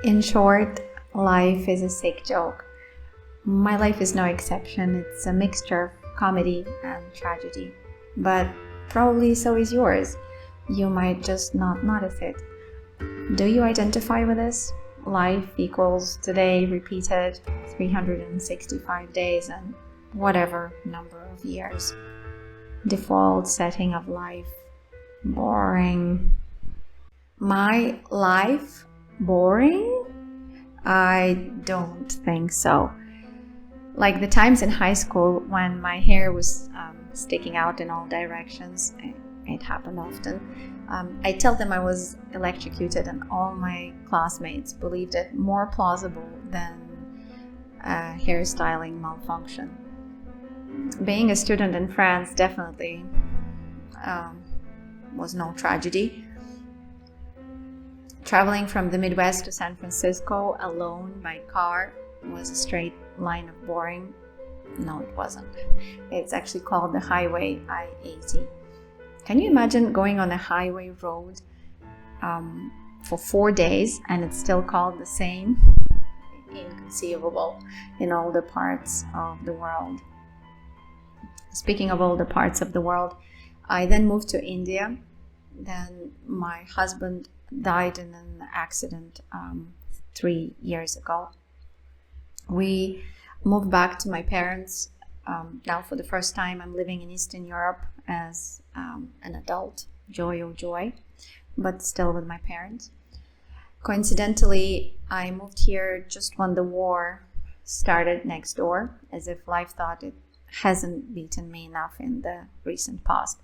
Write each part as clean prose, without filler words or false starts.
In short, life is a sick joke. My life is no exception. It's a mixture of comedy and tragedy. But probably so is yours. You might just not notice it. Do you identify with this? Life equals today repeated 365 days and whatever number of years. Default setting of life. Boring. My life boring? I don't think so. Like the times in high school when my hair was sticking out in all directions, it happened often. I tell them I was electrocuted, and all my classmates believed it more plausible than a hairstyling malfunction. Being a student in France definitely was no tragedy. Traveling from the Midwest to San Francisco alone by car was a straight line of boring. No, it wasn't. It's actually called the Highway I-80. Can you imagine going on a highway road for 4 days and it's still called the same? Inconceivable in all the parts of the world. Speaking of all the parts of the world, I then moved to India. Then my husband died in an accident 3 years ago. We moved back to my parents. Now for the first time I'm living in Eastern Europe as an adult, joy oh joy, but still with my parents. Coincidentally, I moved here just when the war started next door, as if life thought it hasn't beaten me enough in the recent past.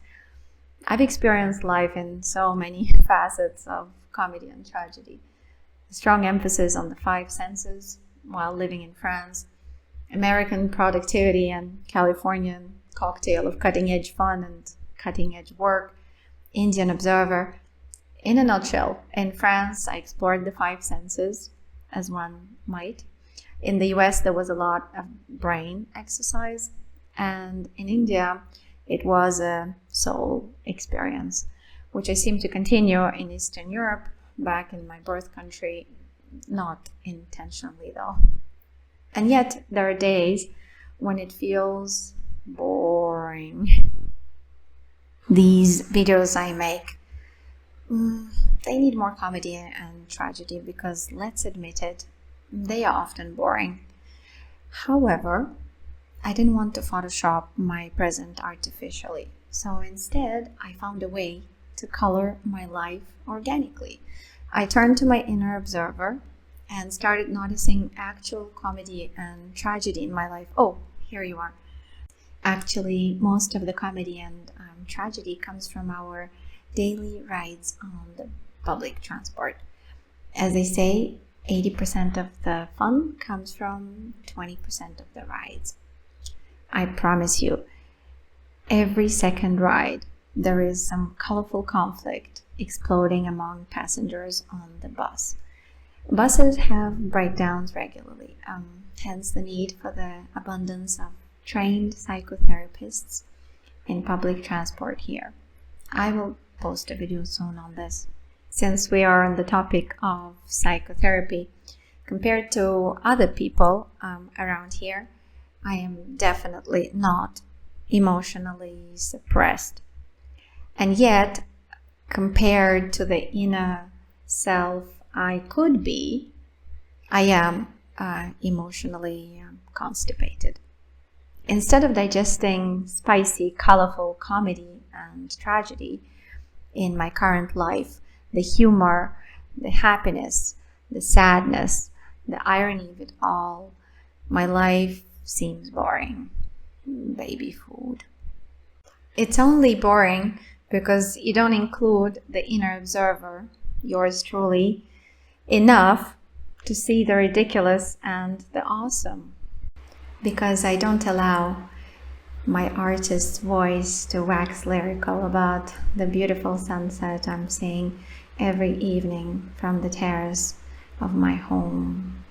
I've experienced life in so many facets of comedy and tragedy. A strong emphasis on the 5 senses while living in France, American productivity and Californian cocktail of cutting-edge fun and cutting-edge work, Indian observer. In a nutshell, in France, I explored the 5 senses, as one might. In the US, there was a lot of brain exercise. And in India, it was a soul experience, which I seem to continue in Eastern Europe, back in my birth country, not intentionally though. And yet, there are days when it feels boring. These videos I make, they need more comedy and tragedy because, let's admit it, they are often boring. However, I didn't want to Photoshop my present artificially, so instead I found a way to color my life organically. I turned to my inner observer and started noticing actual comedy and tragedy in my life. Oh, here you are. Actually, most of the comedy and tragedy comes from our daily rides on the public transport. As they say, 80% of the fun comes from 20% of the rides. I promise you, every second ride, there is some colorful conflict exploding among passengers on the bus. Buses have breakdowns regularly, hence the need for the abundance of trained psychotherapists in public transport here. I will post a video soon on this. Since we are on the topic of psychotherapy, compared to other people around here, I am definitely not emotionally suppressed. And yet, compared to the inner self I could be, I am emotionally constipated. Instead of digesting spicy, colorful comedy and tragedy in my current life, the humor, the happiness, the sadness, the irony of it all, my life seems boring. Baby food. It's only boring because you don't include the inner observer, yours truly, enough to see the ridiculous and the awesome. Because I don't allow my artist's voice to wax lyrical about the beautiful sunset I'm seeing every evening from the terrace of my home.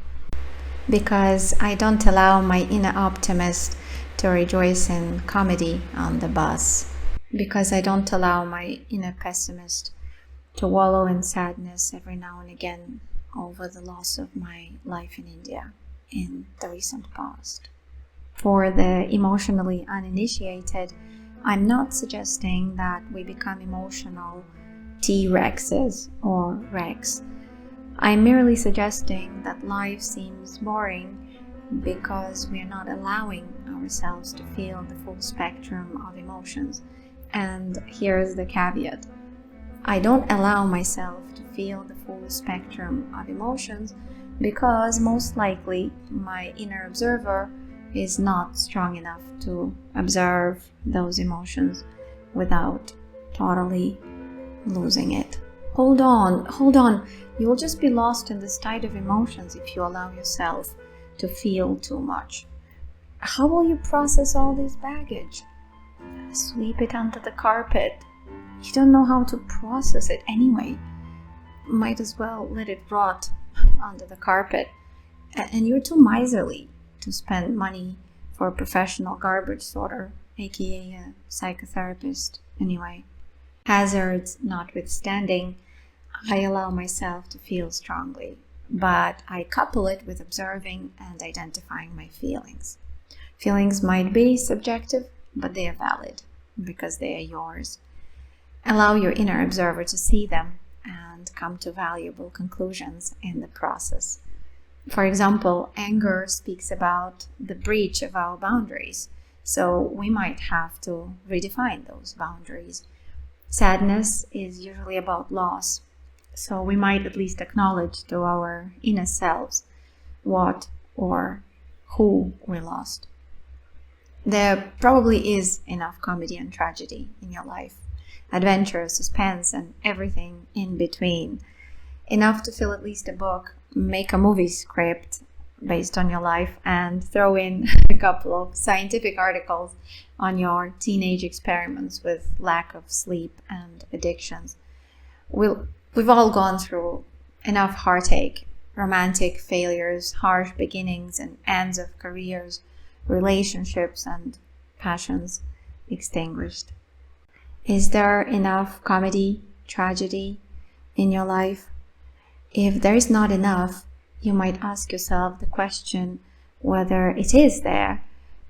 Because I don't allow my inner optimist to rejoice in comedy on the bus. Because I don't allow my inner pessimist to wallow in sadness every now and again over the loss of my life in India in the recent past. For the emotionally uninitiated, I'm not suggesting that we become emotional T-Rexes or Rex. I'm merely suggesting that life seems boring because we are not allowing ourselves to feel the full spectrum of emotions. And here's the caveat. I don't allow myself to feel the full spectrum of emotions because most likely my inner observer is not strong enough to observe those emotions without totally losing it. Hold on. You'll just be lost in this tide of emotions if you allow yourself to feel too much. How will you process all this baggage? Sweep it under the carpet. You don't know how to process it anyway. Might as well let it rot under the carpet. And you're too miserly to spend money for a professional garbage sorter, aka a psychotherapist, anyway. Hazards notwithstanding, I allow myself to feel strongly, but I couple it with observing and identifying my feelings. Feelings might be subjective, but they are valid because they are yours. Allow your inner observer to see them and come to valuable conclusions in the process. For example, anger speaks about the breach of our boundaries, so we might have to redefine those boundaries. Sadness is usually about loss, so we might at least acknowledge to our inner selves what or who we lost. There probably is enough comedy and tragedy in your life, adventure, suspense, and everything in between. Enough to fill at least a book, make a movie script based on your life, and throw in a couple of scientific articles on your teenage experiments with lack of sleep and addictions. We've all gone through enough heartache, romantic failures, harsh beginnings and ends of careers, relationships and passions extinguished. Is there enough comedy, tragedy in your life? If there is not enough, you might ask yourself the question whether it is there,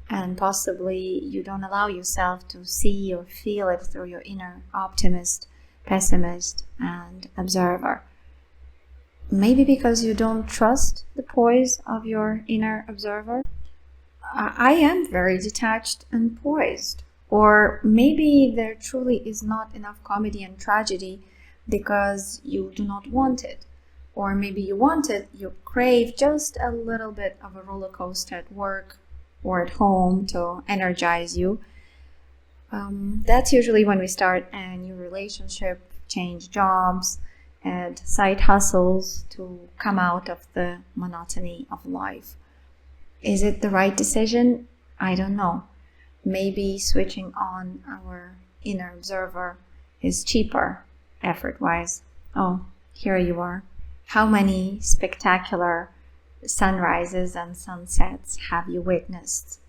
and possibly you don't allow yourself to see or feel it through your inner optimist, pessimist, and observer. Maybe because you don't trust the poise of your inner observer. I am very detached and poised. Or maybe there truly is not enough comedy and tragedy because you do not want it. Or maybe you want it, you crave just a little bit of a roller coaster at work or at home to energize you. That's usually when we start a new relationship, change jobs, and side hustles to come out of the monotony of life. Is it the right decision? I don't know. Maybe switching on our inner observer is cheaper, effort-wise. Oh, here you are. How many spectacular sunrises and sunsets have you witnessed?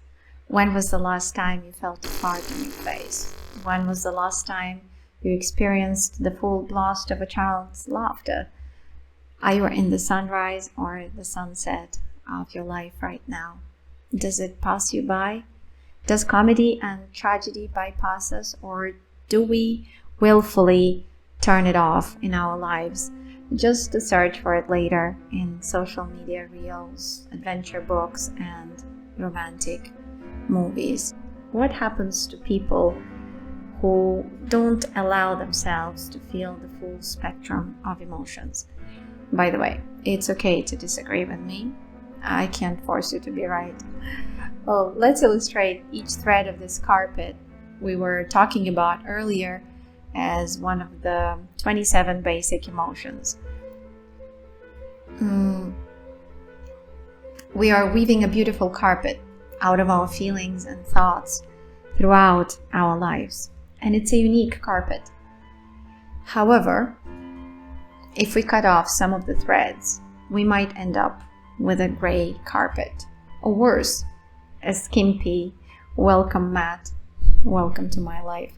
When was the last time you felt a fart on your face? When was the last time you experienced the full blast of a child's laughter? Are you in the sunrise or the sunset of your life right now? Does it pass you by? Does comedy and tragedy bypass us, or do we willfully turn it off in our lives just to search for it later in social media reels, adventure books, and romantic movies? What happens to people who don't allow themselves to feel the full spectrum of emotions? By the way, it's okay to disagree with me. I can't force you to be right. Well, let's illustrate each thread of this carpet we were talking about earlier as one of the 27 basic emotions. We are weaving a beautiful carpet out of our feelings and thoughts throughout our lives, and it's a unique carpet. However, if we cut off some of the threads, we might end up with a gray carpet, or worse, a skimpy welcome mat. Welcome to my life.